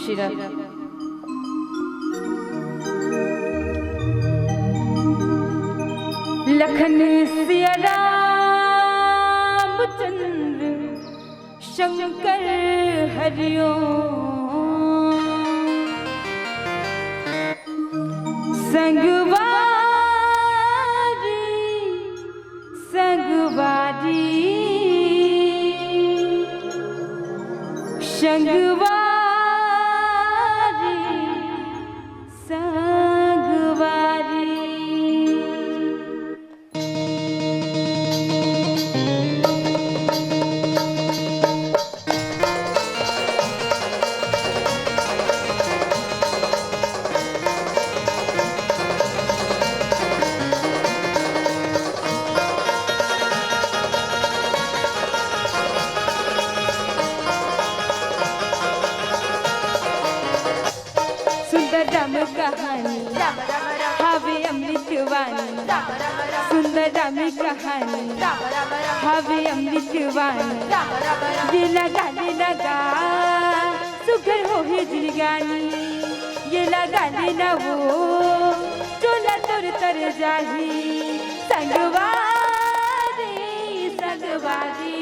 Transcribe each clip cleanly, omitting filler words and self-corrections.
शिरा लखन सिया रामचंद्र शंकर हरिओम संगवारी संगवारी संगवारी संगवारी राम कहानी हावे अमृत वाणी सुंदर राम कहानी हावे अमृत वाणी ये लगा सुगर हो ही जिगानी ये लगा लेना वो चोला तुर तर जाही संगवारी संगवारी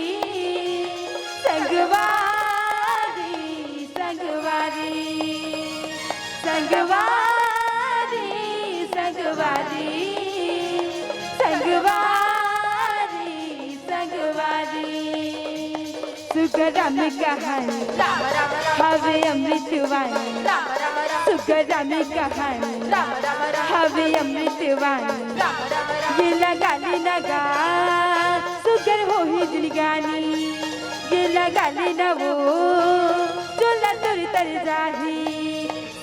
संगवारी संगवारी संगवारी संगवारी संगवारी संगवारी सुगराम कहानी हावे अमृत वाणी सुगराम कहानी हावे अमृत वाणी ये लगा लेना सुगर हो ही जिगानी ये लगा लेना वो चोला तुर तर जाही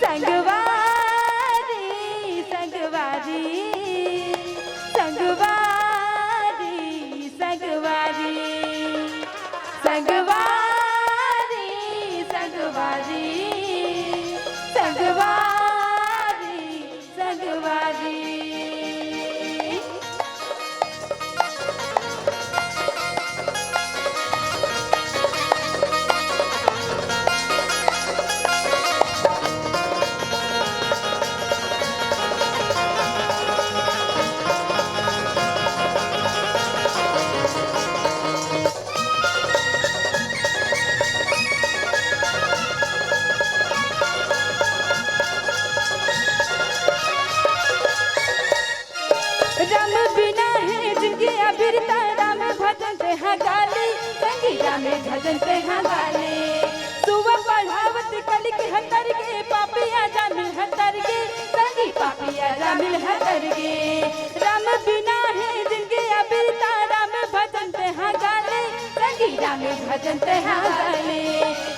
संगवारी संगवारी संगवारी संगवारी संगवारी संगवारी संगवारी संगवारी राम बिना है जिनके अबिरता राम भजन ते हाँ गाली संगीता में भजन ते हाँ गाली सुबह बढ़ावत कल के हतर के पापिया जामिल हतर के संगी पापिया जामिल हतर के राम बिना है जिनके अबिरता राम भजन ते हाँ गाली संगीता में भजन ते हाँ गाली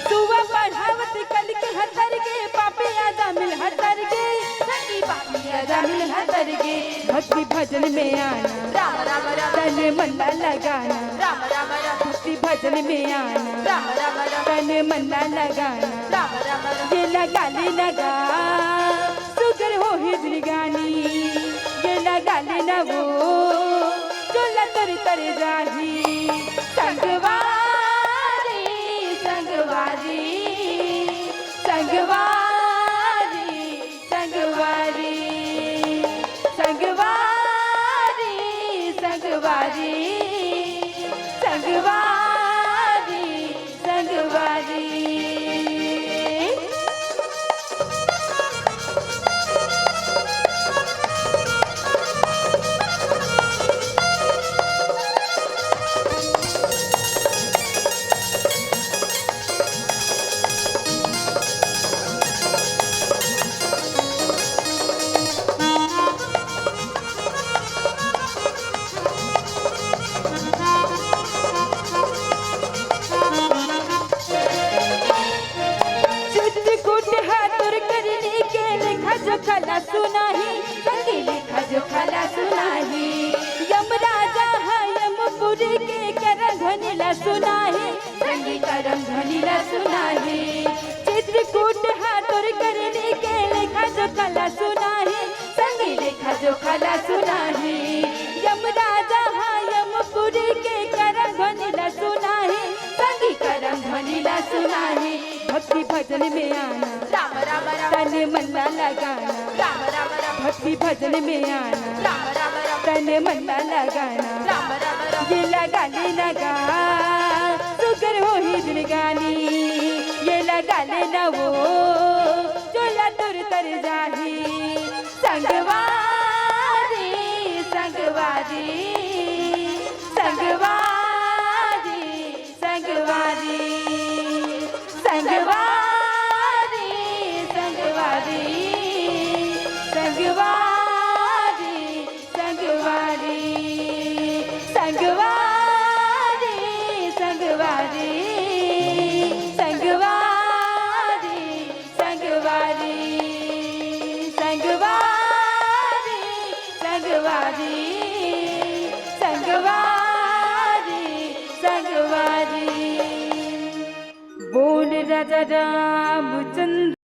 सुबह बढ़ावत कल के हतर के पापिया जामिल हतर के संगी पापिया जामिल हतर के भक्ति भजन में आना राम राम राम तन मन लगाना राम राम राम भक्ति भजन में आना राम राम राम तन मन लगाना राम राम राम ये लगा लेना सुगर हो ही जिगानी ये लगा लेना वो चोला तर तर जाही संगवारी संगवारी संगवारी संगवारी संगवारी संगवारी संगवारी संगवारी खला सुनाही संगी लिखा जो खला सुनाही यमराजा है यमपुरी के करम धनीला सुनाही संगी करम धनीला सुनाही चित्रकूट हाथुर करने के लिखा जो खला सुनाही संगी लिखा जो खला सुनाही यमराजा है यमपुरी के करम धनीला सुनाही संगी करम धनीला सुनाही भक्ति भजन में आना, राम राम राम तन मन ला लगाना, राम राम राम भक्ति भजन में आना, राम राम राम तन मन ला लगाना, राम राम राम ये लगा ले लगा सुगर हो ही दिल गानी, ये लगा लेना वो चोला तुर तर जाही। संगवारी संगवारी संगवारी संगवारी संगवारी संगवारी संगवारी संगवारी संगवारी संगवारी संगवारी संगवारी संगवारी संगवारी संगवारी संगवारी। बोल राजा रामचंद्र